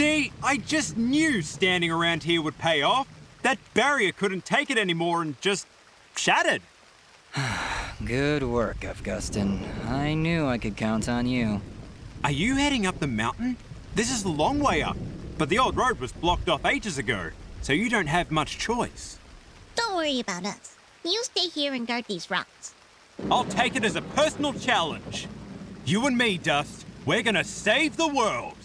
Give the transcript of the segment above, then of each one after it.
See, I just knew standing around here would pay off. That barrier couldn't take it anymore and just shattered. Good work, Augustin. I knew I could count on you. Are you heading up the mountain? This is a long way up, but the old road was blocked off ages ago, so you don't have much choice. Don't worry about us. You stay here and guard these rocks. I'll take it as a personal challenge. You and me, Dust, we're gonna save the world.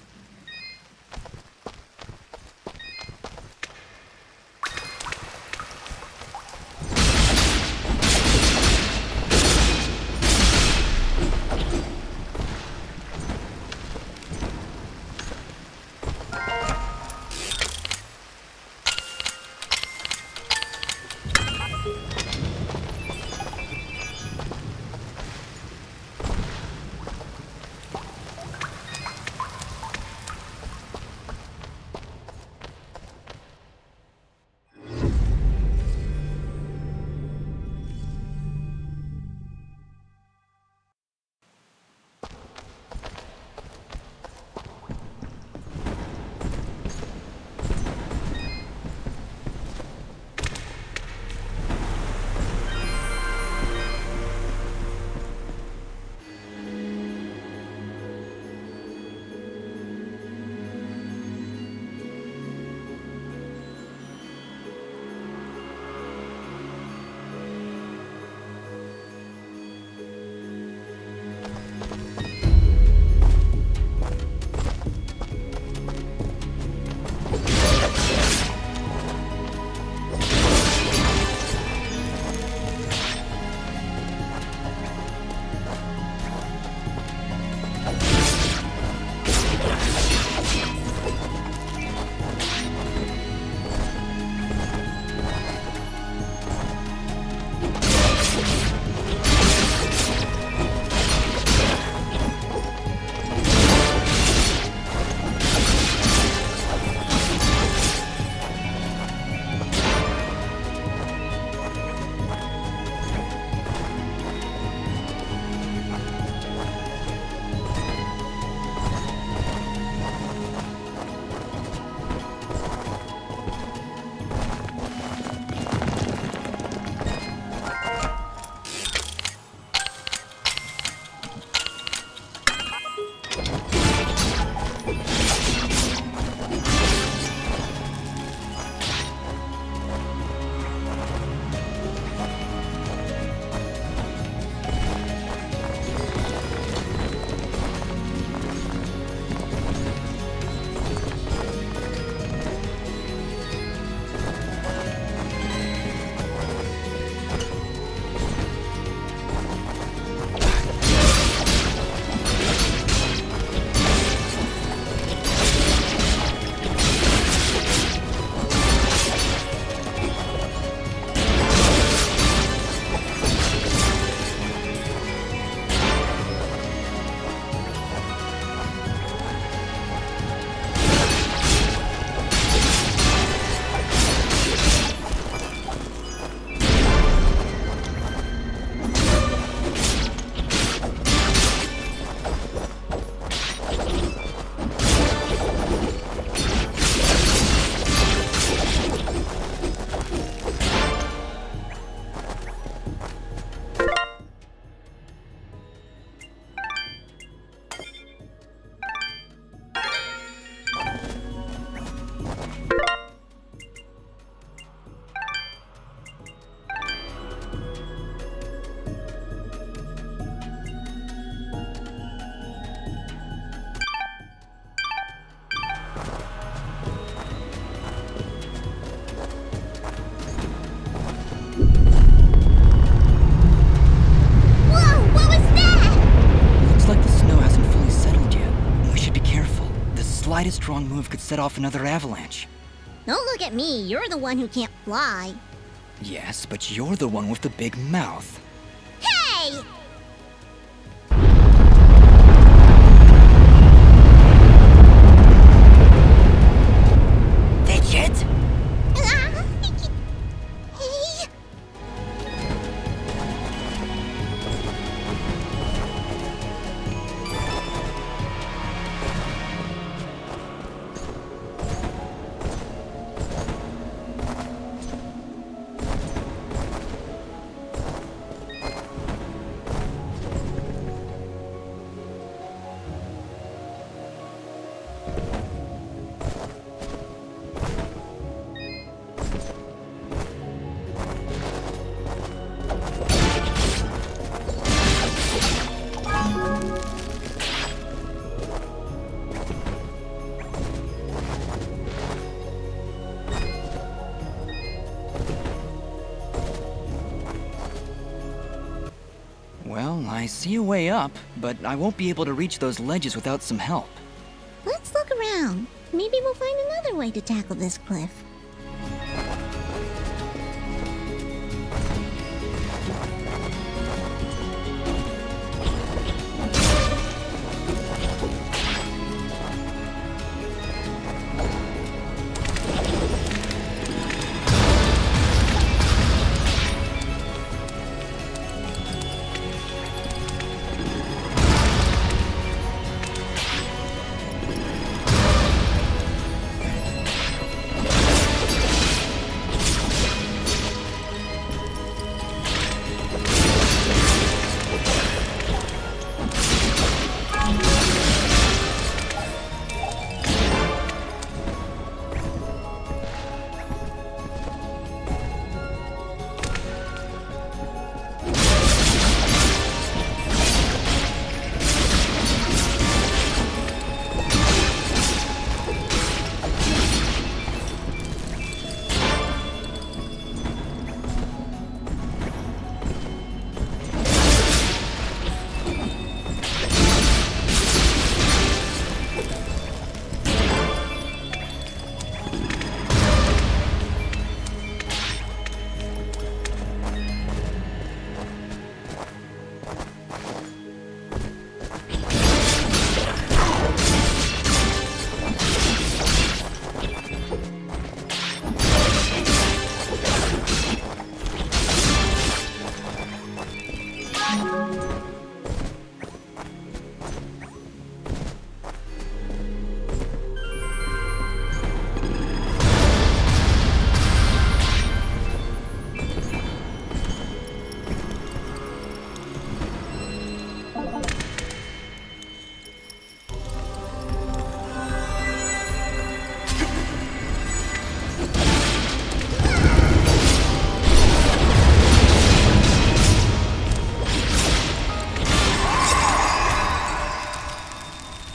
slightest wrong move could set off another avalanche. Don't look at me, you're the one who can't fly. Yes, but you're the one with the big mouth. Hey! Fidget? Hey! Well, I see a way up, but I won't be able to reach those ledges without some help. Let's look around. Maybe we'll find another way to tackle this cliff.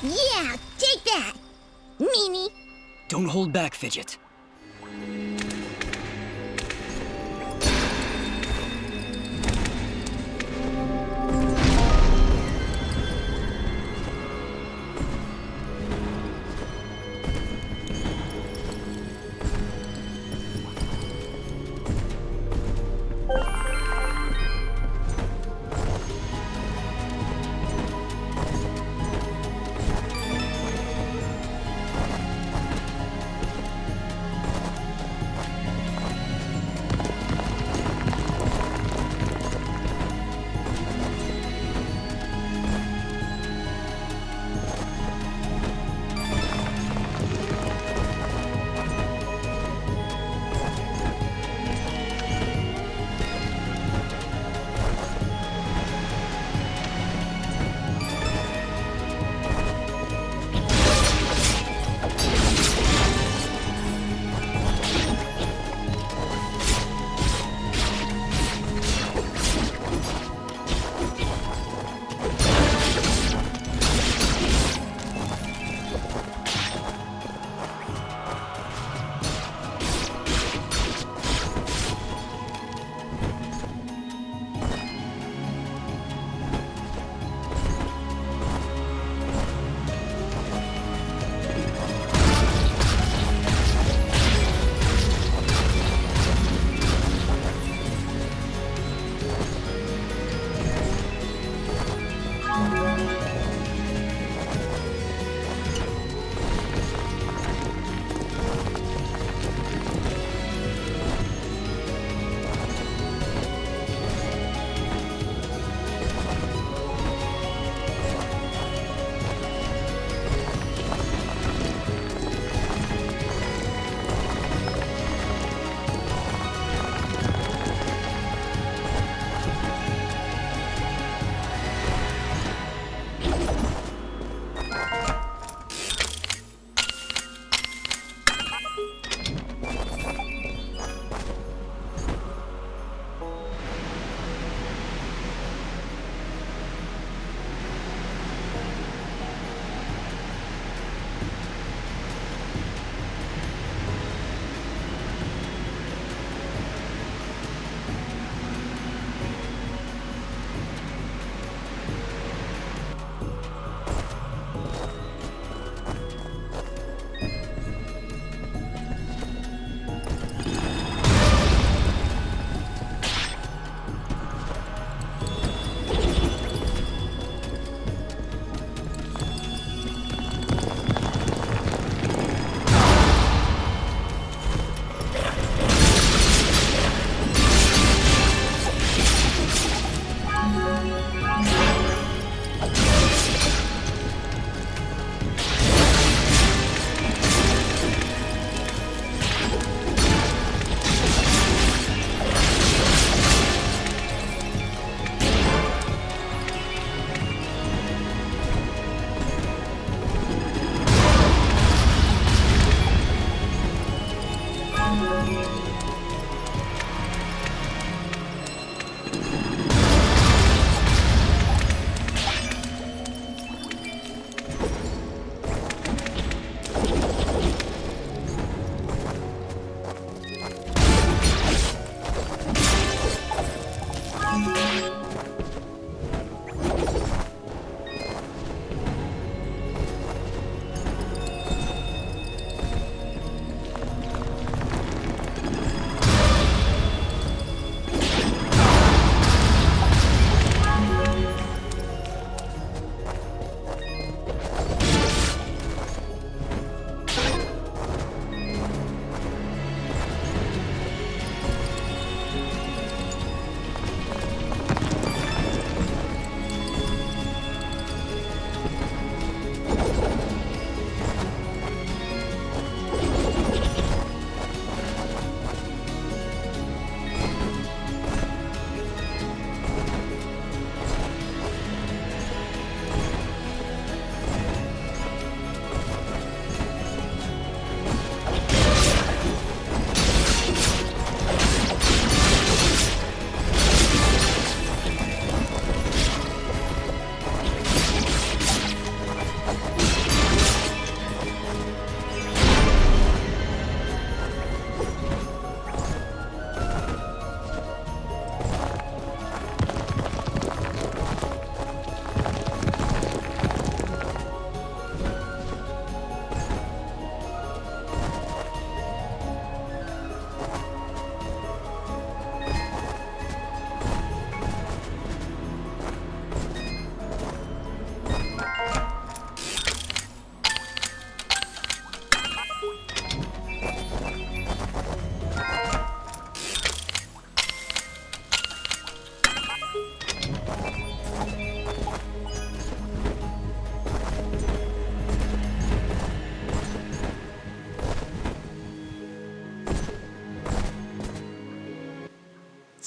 Yeah, take that! Meanie! Don't hold back, Fidget.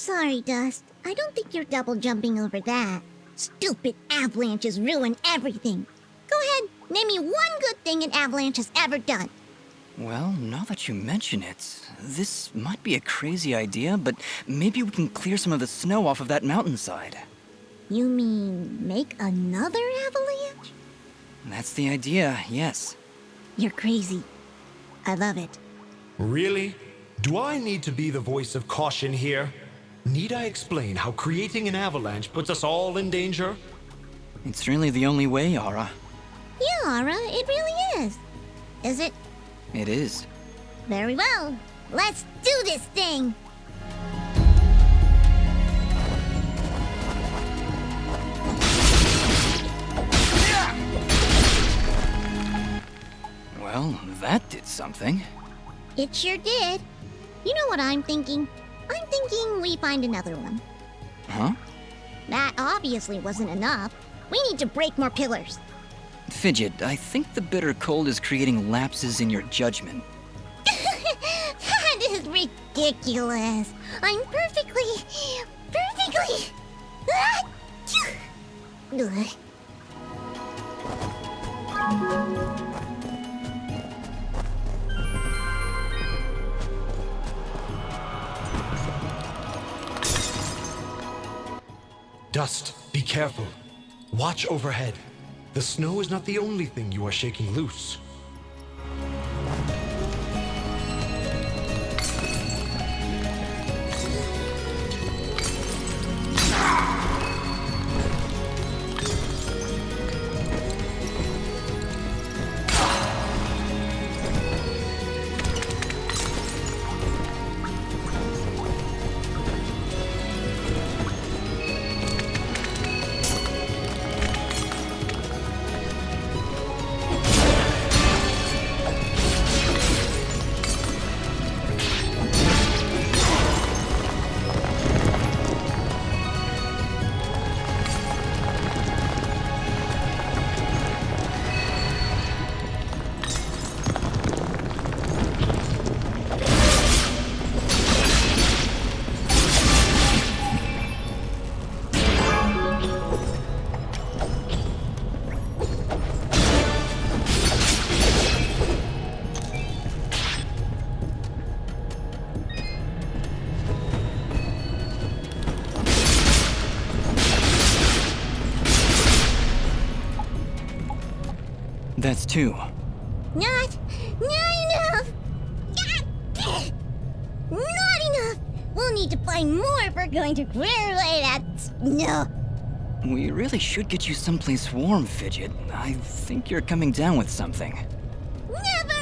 Sorry, Dust. I don't think you're double jumping over that. Stupid avalanches ruin everything. Go ahead, name me one good thing an avalanche has ever done. Well, now that you mention it, this might be a crazy idea, but maybe we can clear some of the snow off of that mountainside. You mean make another avalanche? That's the idea, yes. You're crazy. I love it. Really? Do I need to be the voice of caution here? Need I explain how creating an avalanche puts us all in danger? It's really the only way, Aura. Yeah, Aura, it really is. Is it? It is. Very well. Let's do this thing! Well, that did something. It sure did. You know what I'm thinking? I'm thinking we find another one. Huh? That obviously wasn't enough. We need to break more pillars. Fidget, I think the bitter cold is creating lapses in your judgment. That is ridiculous. I'm perfectly... Ugh. Dust, be careful. Watch overhead. The snow is not the only thing you are shaking loose. That's two. Not enough! Not enough! We'll need to find more if we're going to clear away that snow. We really should get you someplace warm, Fidget. I think you're coming down with something. Never!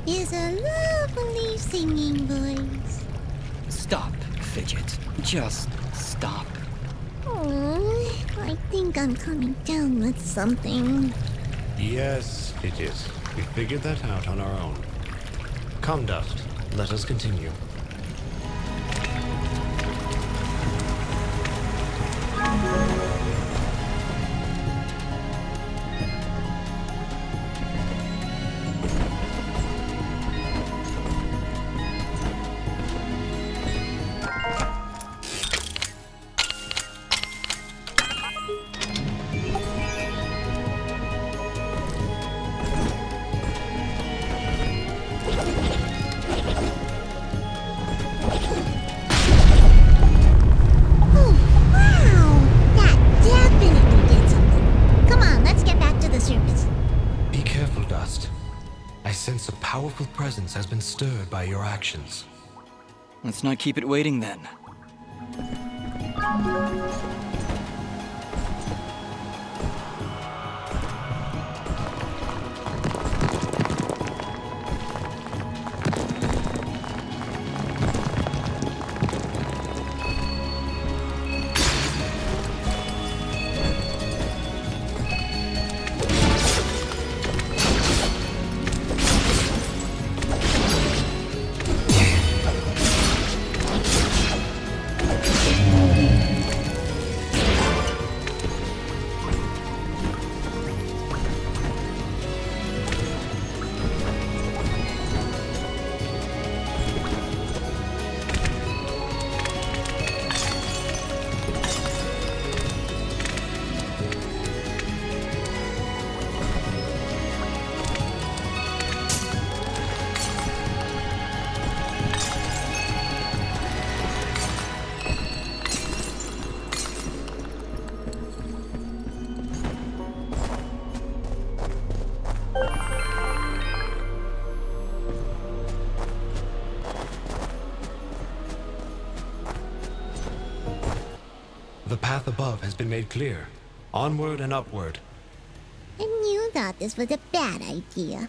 is a lovely singing voice. Stop, Fidget. Just stop. Oh, I think I'm coming down with something. Yes, it is. We figured that out on our own. Come, Dust. Let us continue. Presence has been stirred by your actions. Let's not keep it waiting then. The path above has been made clear. Onward and upward. And you thought this was a bad idea.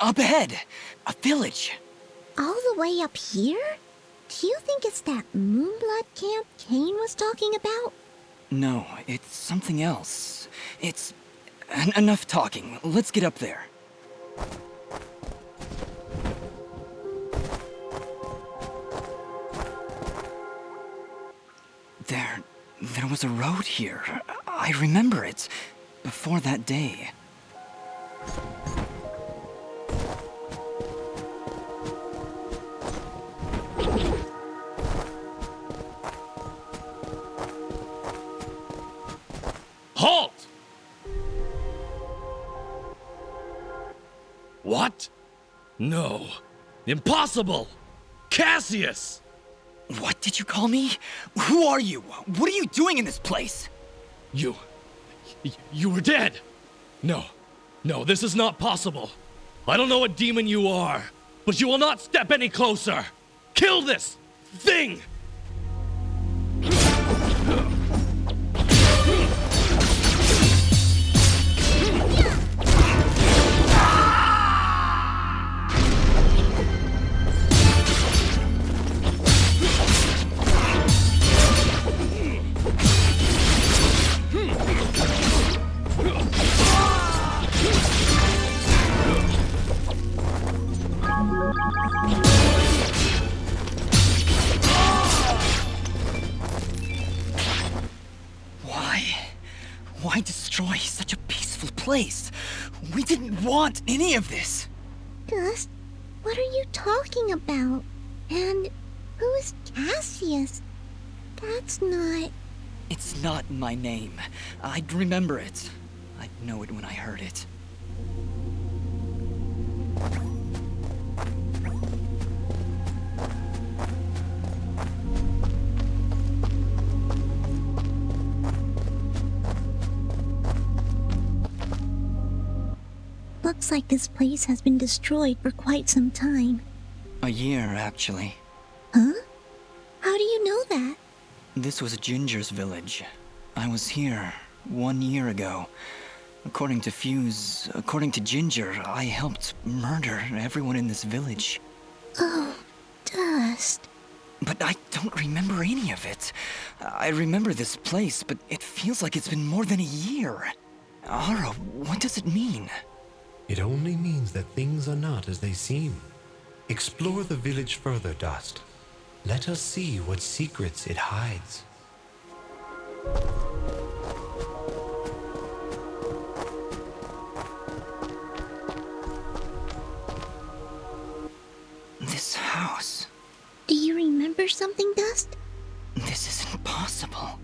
Up ahead! A village! All the way up here? Do you think it's that Moonblood camp Kane was talking about? No, it's something else. It's... enough talking. Let's get up there. There was a road here. I remember it. Before that day. Halt! What? No. Impossible! Cassius! What did you call me? Who are you? What are you doing in this place? You were dead! No, this is not possible. I don't know what demon you are, but you will not step any closer! Kill this thing! Why destroy such a peaceful place? We didn't want any of this. Dust, what are you talking about? And who is Cassius? That's not... It's not my name. I'd remember it. I'd know it when I heard it. Looks like this place has been destroyed for quite some time. A year, actually. Huh? How do you know that? This was Ginger's village. I was here 1 year ago. According to Fuse, according to Ginger, I helped murder everyone in this village. Oh, Dust. But I don't remember any of it. I remember this place, but it feels like it's been more than a year. Ara, what does it mean? It only means that things are not as they seem. Explore the village further, Dust. Let us see what secrets it hides. This house. Do you remember something, Dust? This isn't possible.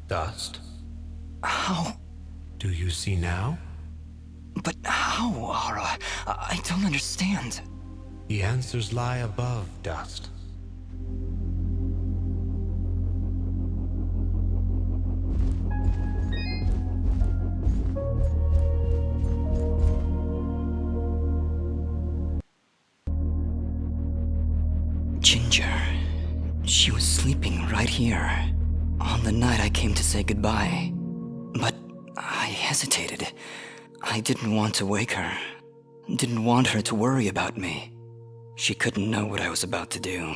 Dust? How? Do you see now? But how, Ara? I don't understand. The answers lie above, Dust. Ginger. She was sleeping right here. On the night I came to say goodbye. But I hesitated. I didn't want to wake her. Didn't want her to worry about me. She couldn't know what I was about to do.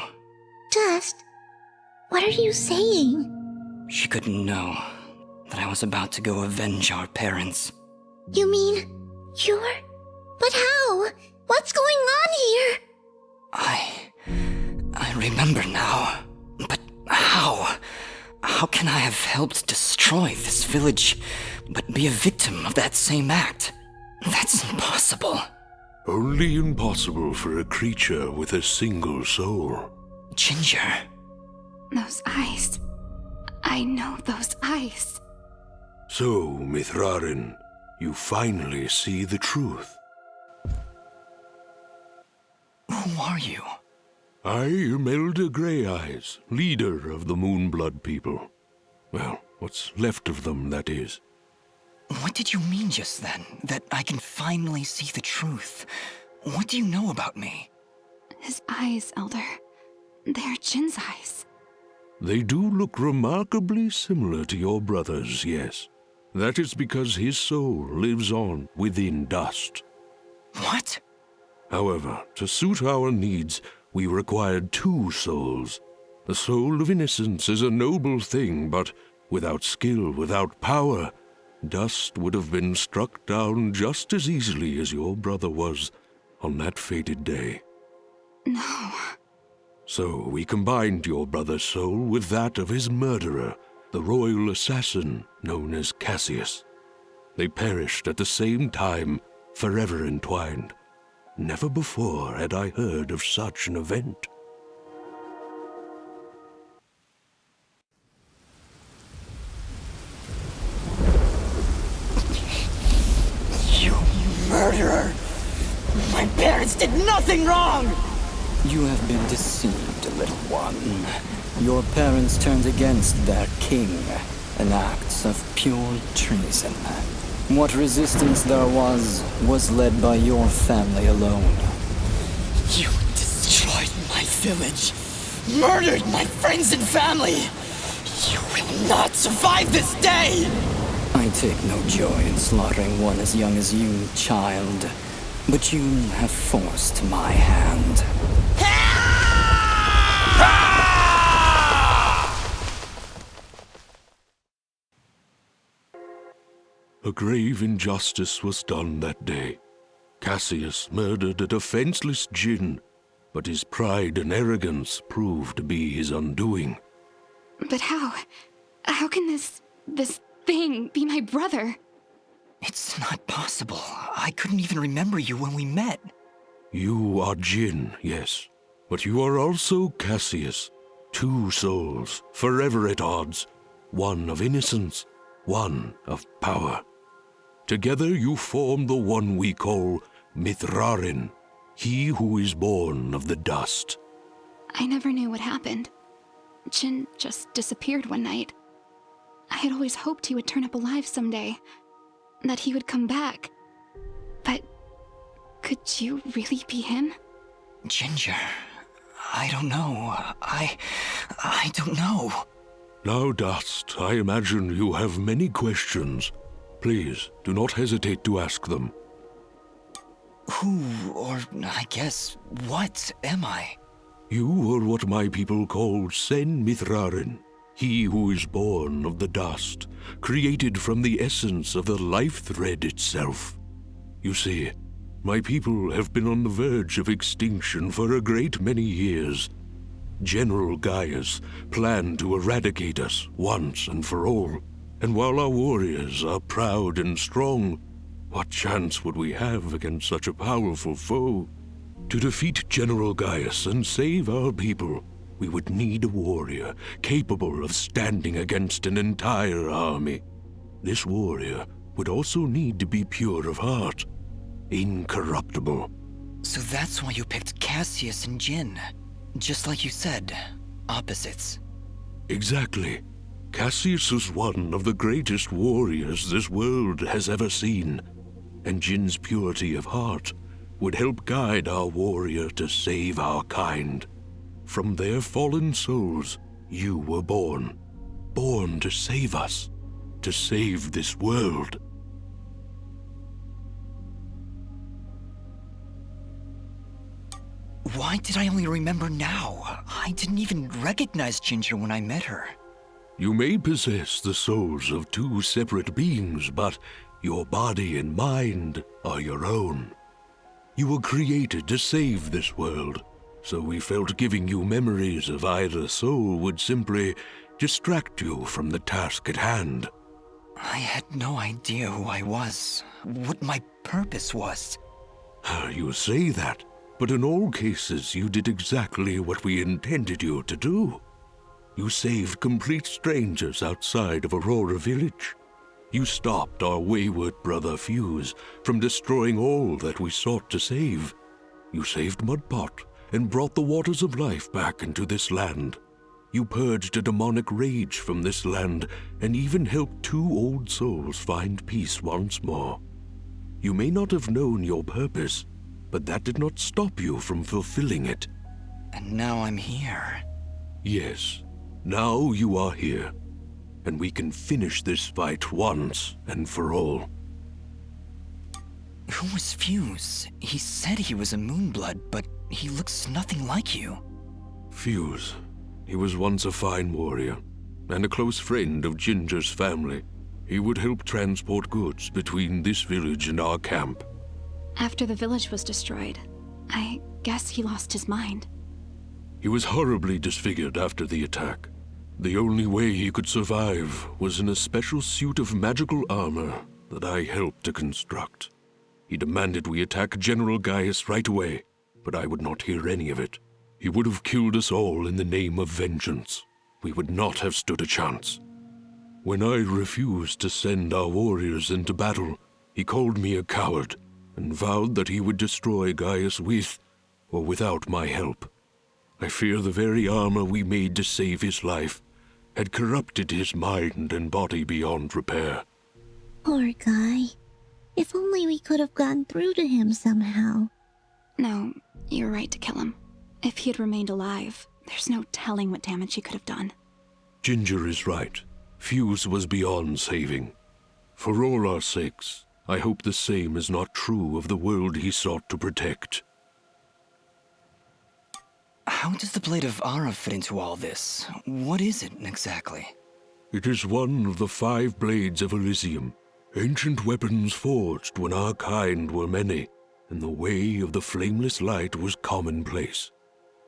Dust, what are you saying? She couldn't know that I was about to go avenge our parents. You mean, you're... But how? What's going on here? I remember now. But how? How can I have helped destroy this village, but be a victim of that same act? That's impossible. Only impossible for a creature with a single soul. Ginger. Those eyes. I know those eyes. So, Mithrarin, you finally see the truth. Who are you? I am Elder Grey Eyes, leader of the Moonblood people. Well, what's left of them, that is. What did you mean just then? That I can finally see the truth? What do you know about me? His eyes, Elder. They're Jin's eyes. They do look remarkably similar to your brother's, yes. That is because his soul lives on within dust. What? However, to suit our needs, we required 2 souls. The soul of innocence is a noble thing, but without skill, without power, dust would have been struck down just as easily as your brother was on that fated day. No. So we combined your brother's soul with that of his murderer, the royal assassin known as Cassius. They perished at the same time, forever entwined. Never before had I heard of such an event. You murderer! My parents did nothing wrong! You have been deceived, little one. Your parents turned against their king, an act of pure treason. What resistance there was led by your family alone. You destroyed my village, murdered my friends and family! You will not survive this day! I take no joy in slaughtering one as young as you, child. But you have forced my hand. A grave injustice was done that day. Cassius murdered a defenseless Jinn, but his pride and arrogance proved to be his undoing. But how? How can this thing be my brother? It's not possible. I couldn't even remember you when we met. You are Jinn, yes, but you are also Cassius. 2 souls, forever at odds, one of innocence, one of power. Together you form the one we call Mithrarin, he who is born of the dust. I never knew what happened. Jin just disappeared one night. I had always hoped he would turn up alive someday, that he would come back. But could you really be him? Ginger, I don't know. I don't know. Now, Dust, I imagine you have many questions. Please, do not hesitate to ask them. Who, or I guess, what am I? You are what my people call Sen Mithrarin, he who is born of the dust, created from the essence of the life thread itself. You see, my people have been on the verge of extinction for a great many years. General Gaius planned to eradicate us once and for all, and while our warriors are proud and strong, what chance would we have against such a powerful foe? To defeat General Gaius and save our people, we would need a warrior capable of standing against an entire army. This warrior would also need to be pure of heart, incorruptible. So that's why you picked Cassius and Jin. Just like you said, opposites. Exactly. Cassius is one of the greatest warriors this world has ever seen, and Jin's purity of heart would help guide our warrior to save our kind. From their fallen souls, you were born. Born to save us, to save this world. Why did I only remember now? I didn't even recognize Ginger when I met her. You may possess the souls of 2 separate beings, but your body and mind are your own. You were created to save this world, so we felt giving you memories of either soul would simply distract you from the task at hand. I had no idea who I was, what my purpose was. You say that, but in all cases you did exactly what we intended you to do. You saved complete strangers outside of Aurora Village. You stopped our wayward brother Fuse from destroying all that we sought to save. You saved Mudpot and brought the waters of life back into this land. You purged a demonic rage from this land and even helped 2 old souls find peace once more. You may not have known your purpose, but that did not stop you from fulfilling it. And now I'm here. Yes, now you are here, and we can finish this fight once and for all. Who was Fuse? He said he was a Moonblood, but he looks nothing like you. Fuse. He was once a fine warrior, and a close friend of Ginger's family. He would help transport goods between this village and our camp. After the village was destroyed, I guess he lost his mind. He was horribly disfigured after the attack. The only way he could survive was in a special suit of magical armor that I helped to construct. He demanded we attack General Gaius right away, but I would not hear any of it. He would have killed us all in the name of vengeance. We would not have stood a chance. When I refused to send our warriors into battle, he called me a coward and vowed that he would destroy Gaius with or without my help. I fear the very armor we made to save his life had corrupted his mind and body beyond repair. Poor guy. If only we could have gone through to him somehow. No, you're right to kill him. If he had remained alive, there's no telling what damage he could have done. Ginger is right. Fuse was beyond saving. For all our sakes, I hope the same is not true of the world he sought to protect. How does the Blade of Ara fit into all this? What is it exactly? It is one of the 5 blades of Elysium, ancient weapons forged when our kind were many, and the way of the flameless light was commonplace.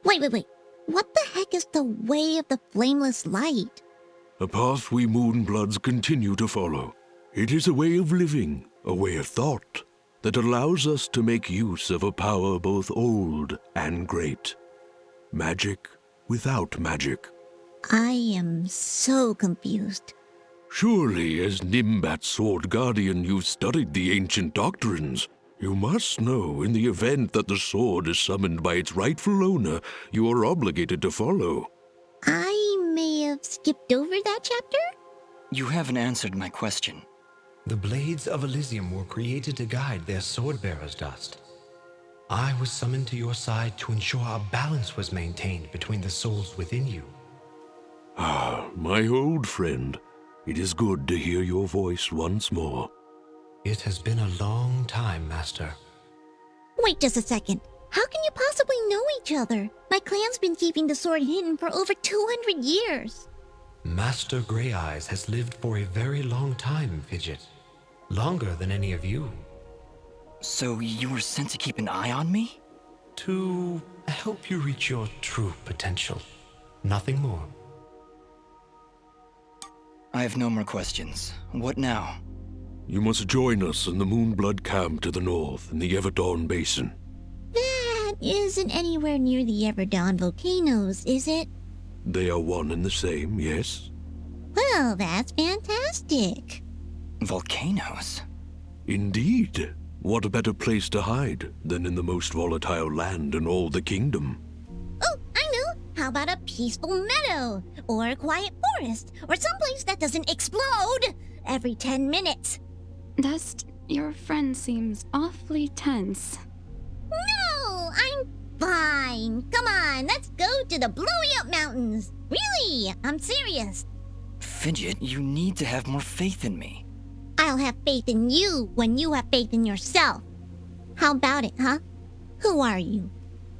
Wait. What the heck is the way of the flameless light? A path we Moonbloods continue to follow. It is a way of living, a way of thought, that allows us to make use of a power both old and great. Magic without magic. I am so confused. Surely, as Nimbat's Sword Guardian, you've studied the ancient doctrines. You must know, in the event that the sword is summoned by its rightful owner, you are obligated to follow. I may have skipped over that chapter? You haven't answered my question. The blades of Elysium were created to guide their sword-bearers, Dust. I was summoned to your side to ensure a balance was maintained between the souls within you. Ah, my old friend. It is good to hear your voice once more. It has been a long time, Master. Wait just a second. How can you possibly know each other? My clan's been keeping the sword hidden for over 200 years. Master Grey Eyes has lived for a very long time, Fidget. Longer than any of you. So you were sent to keep an eye on me? To help you reach your true potential. Nothing more. I have no more questions. What now? You must join us in the Moonblood camp to the north in the Everdawn Basin. That isn't anywhere near the Everdawn volcanoes, is it? They are one and the same, yes? Well, that's fantastic. Volcanoes? Indeed. What a better place to hide than in the most volatile land in all the kingdom? Oh, I know. How about a peaceful meadow? Or a quiet forest? Or someplace that doesn't explode every 10 minutes? Dust, your friend seems awfully tense. No, I'm fine. Come on, let's go to the blowy-up mountains. Really, I'm serious. Fidget, you need to have more faith in me. I'll have faith in you when you have faith in yourself. How about it, huh? Who are you,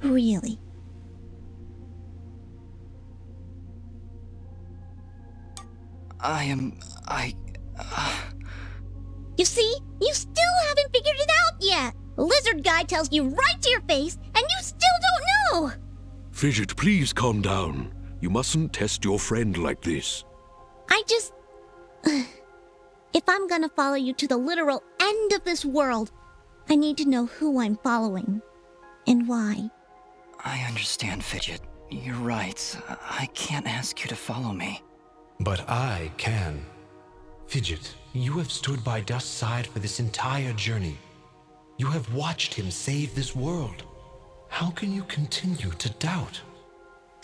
really? You see? You still haven't figured it out yet! Lizard guy tells you right to your face, and you still don't know! Fidget, please calm down. You mustn't test your friend like this. I just... If I'm gonna follow you to the literal end of this world, I need to know who I'm following. And why. I understand, Fidget. You're right. I can't ask you to follow me. But I can. Fidget, you have stood by Dust's side for this entire journey. You have watched him save this world. How can you continue to doubt?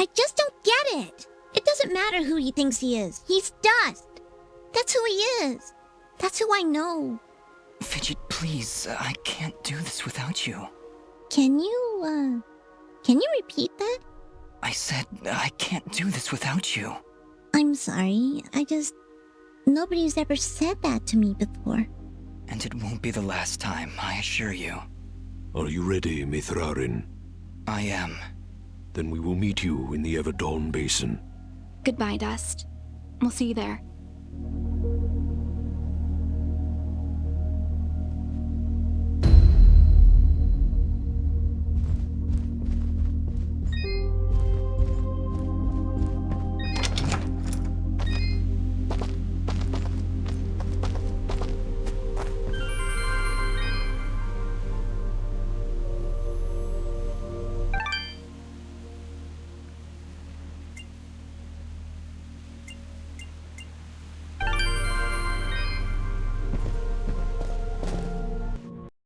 I just don't get it. It doesn't matter who he thinks he is. He's Dust. That's who he is. That's who I know. Fidget, please. I can't do this without you. Can you repeat that? I said I can't do this without you. I'm sorry, nobody's ever said that to me before. And it won't be the last time, I assure you. Are you ready, Mithrarin? I am. Then we will meet you in the Everdawn Basin. Goodbye, Dust. We'll see you there.